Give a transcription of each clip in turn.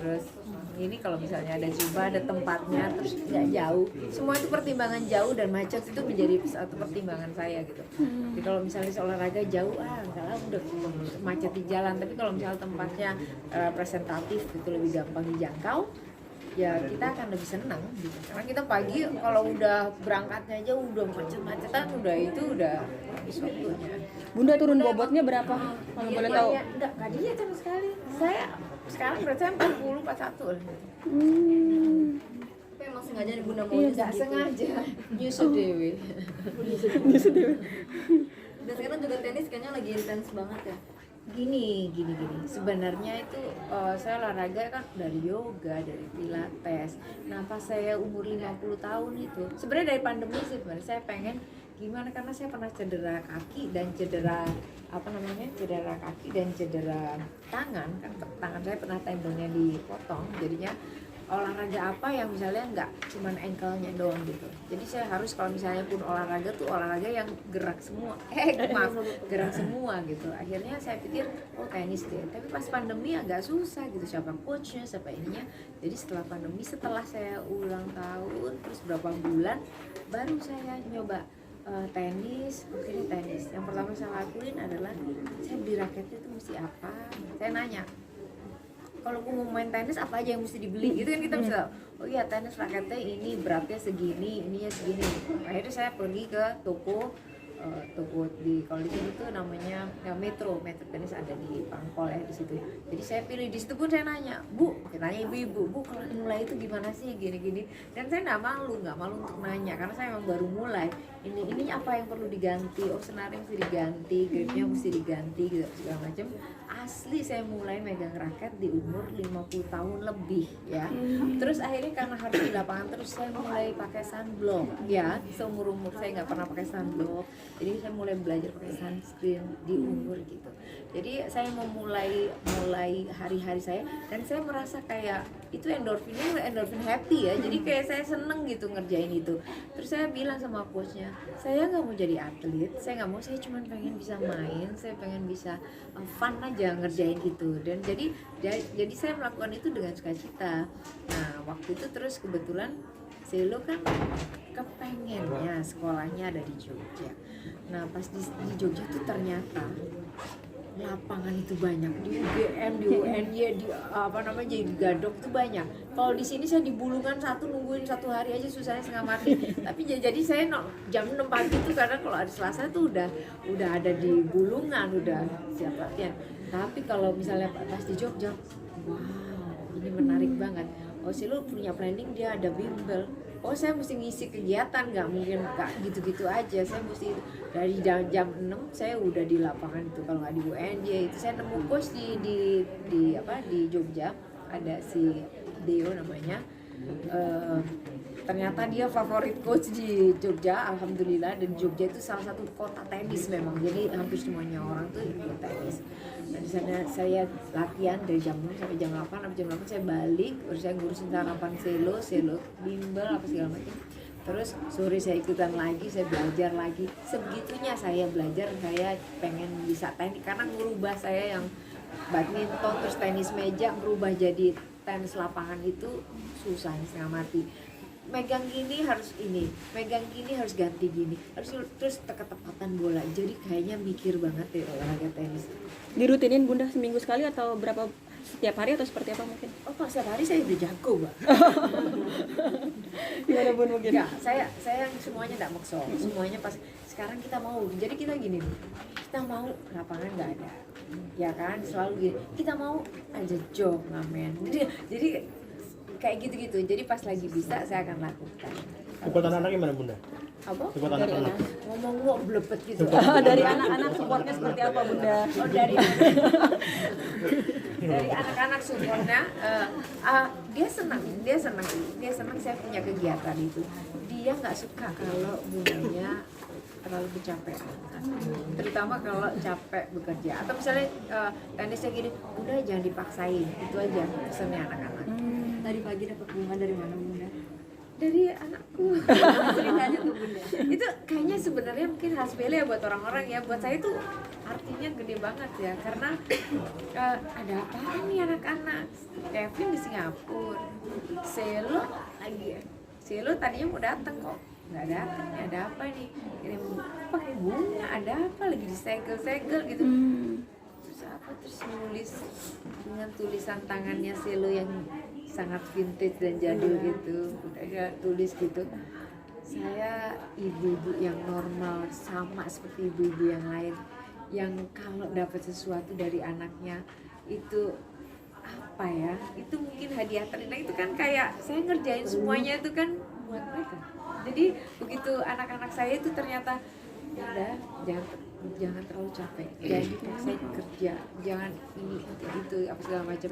terus ini kalau misalnya ada jubah, ada tempatnya, terus nggak jauh, semua itu pertimbangan jauh dan macet itu menjadi satu pertimbangan saya gitu. Jadi kalau misalnya olahraga jauh, enggak lah, udah macet di jalan. Tapi kalau misalnya tempatnya representatif, itu lebih gampang dijangkau, ya kita akan lebih senang gitu. Karena kita pagi kalau udah berangkatnya aja udah macet-macetan, udah itu udah habis waktunya. Bunda turun bobotnya berapa? Kalau boleh tahu. Enggak dia sama sekali. Saya sekarang berat saya 40, 41. Tapi emang sengaja nih Bunda mau Iya, nggak sengaja. Nyusu dewe. Dan sekarang juga tenis kayaknya lagi intens banget ya. Gini. Sebenarnya itu saya olahraga kan dari yoga, dari pilates. Nah, pas saya umur 50 tahun itu, sebenarnya dari pandemi sih sebenarnya saya pengen gimana, karena saya pernah cedera kaki dan cedera kaki dan cedera tangan. Kan tangan saya pernah tendonnya dipotong, jadinya olahraga apa yang misalnya nggak cuman ankle-nya doang gitu. Jadi saya harus kalau misalnya pun olahraga tuh olahraga yang gerak semua. Gerak semua gitu. Akhirnya saya pikir tenis deh. Tapi pas pandemi agak susah gitu, siapa coachnya, siapa ininya. Jadi setelah pandemi, setelah saya ulang tahun terus berapa bulan baru saya nyoba tenis. Akhirnya tenis. Yang pertama saya lakuin adalah saya beli raketnya itu mesti apa. Saya nanya, kalau aku mau main tenis apa aja yang mesti dibeli gitu kan, kita bisa oh iya tenis raketnya ini beratnya segini, ininya segini. Akhirnya saya pergi ke toko di kalau di sini tuh namanya Metro Tenis, ada di Pangpol ya di situ. Jadi saya pilih di situ pun saya nanya, ibu-ibu, Bu kalau mulai itu gimana sih gini-gini. Dan saya nggak malu untuk nanya karena saya memang baru mulai. Ini apa yang perlu diganti? Oh senarnya mesti diganti, gripnya mesti diganti gitu segala macam. Asli saya mulai megang raket di umur 50 tahun lebih ya. Terus akhirnya karena harus di lapangan terus saya mulai pakai sunblock ya. Seumur-umur saya nggak pernah pakai sunblock. Jadi saya mulai belajar pakai sunscreen di umur gitu. Jadi saya mau mulai hari-hari saya dan saya merasa kayak itu endorfin happy ya. Jadi kayak saya seneng gitu ngerjain itu. Terus saya bilang sama coachnya, saya nggak mau jadi atlet, saya nggak mau, saya cuma pengen bisa main, saya pengen bisa fun aja ngerjain gitu. Dan jadi saya melakukan itu dengan sukacita. Nah waktu itu terus kebetulan Selo kan kepengennya sekolahnya ada di Jogja. Nah pas di Jogja tuh ternyata lapangan itu banyak, di UGM, di UNY, di di Gadok itu banyak. Kalau di sini saya di Bulungan nungguin 1 hari aja susahnya setengah mati. Tapi jadi saya jam 6 pagi itu karena kalau hari Selasa tuh udah ada di Bulungan, udah siap latihan. Tapi kalau misalnya pas di Jogja, wow ini menarik banget. Oh Silo punya planning, dia ada bimbel. Oh saya mesti ngisi kegiatan, nggak mungkin nggak gitu-gitu aja. Saya mesti dari jam 6 saya udah di lapangan itu, kalau nggak di UNJ itu saya nemu coach di Jogja, ada si Deo namanya. Ternyata dia favorit coach di Jogja, alhamdulillah. Dan Jogja itu salah satu kota tenis memang, jadi hampir semuanya orang tuh ikut tenis. Nah di sana saya latihan dari jam 6 sampai jam 8, sampai jam 8 saya balik, terus saya ngurusin sarapan Selo bimbel apa segala macam. Terus sore saya ikutan lagi, saya belajar lagi. Sebegitunya saya belajar, saya pengen bisa tenis karena merubah saya yang badminton terus tenis meja berubah jadi tenis lapangan itu susah setengah mati. Megang gini harus ini, megang gini harus ganti gini, harus terus ketepatan bola. Jadi kayaknya mikir banget ya olahraga tenis. Dirutinin Bunda seminggu sekali atau berapa, setiap hari atau seperti apa mungkin? Oh kalau setiap hari saya udah jago Mbak. Gimana Bun mungkin? Enggak, saya semuanya enggak maksa. Semuanya pas sekarang kita mau. Jadi kita gini nih. Kita mau lapangan enggak ada. Ya kan? Selalu gini. Kita mau aja jog ngamen. Jadi kayak gitu-gitu. Jadi pas lagi bisa saya akan lakukan. Support anak-anak gimana Bunda? Apa? Support anak-anak. Ngomong lo blepet gitu. Dari anak-anak supportnya seperti apa Bunda? Oh dari anak-anak supportnya, dia senang saya punya kegiatan itu. Dia nggak suka kalau bundanya terlalu kecapean, terutama kalau capek bekerja atau misalnya tenisnya gini, udah jangan dipaksain, itu aja pesannya anak-anak. Tadi pagi dapat bunga dari mana Bunda? Dari anakku. Ceritanya tuh Bunda. Itu kayaknya sebenarnya mungkin hal sepele ya buat orang-orang ya, buat saya itu artinya gede banget ya, karena ada apa nih anak-anak. Kevin di Singapura, Selo tadinya mau datang kok nggak datang, ada apa nih, kirim pakai bunga, ada apa lagi disegel-segel gitu. Terus nulis dengan tulisan tangannya Selo yang sangat vintage dan jadul gitu, udah dia tulis gitu, saya ibu-ibu yang normal sama seperti ibu-ibu yang lain, yang kalau dapat sesuatu dari anaknya itu apa ya, itu mungkin hadiah terindah, itu kan kayak saya ngerjain semuanya itu kan buat mereka. Jadi begitu anak-anak saya itu ternyata udah jangan terlalu capek, jadi saya kerja, jangan ini itu apa segala macam,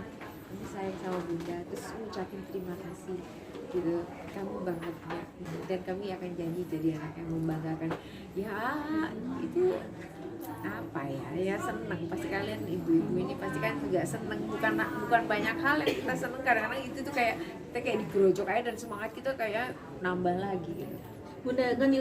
ini sayang sama bunda, terus ucapin terima kasih gitu, kamu banget ya, dan kami akan janji jadi anak yang membanggakan ya. Itu apa ya seneng, pasti kalian ibu-ibu ini pasti kan juga seneng, bukan banyak hal yang kita seneng, kadang-kadang itu tuh kayak kita kayak digerojok aja dan semangat kita kayak nambah lagi gitu. Bunda kan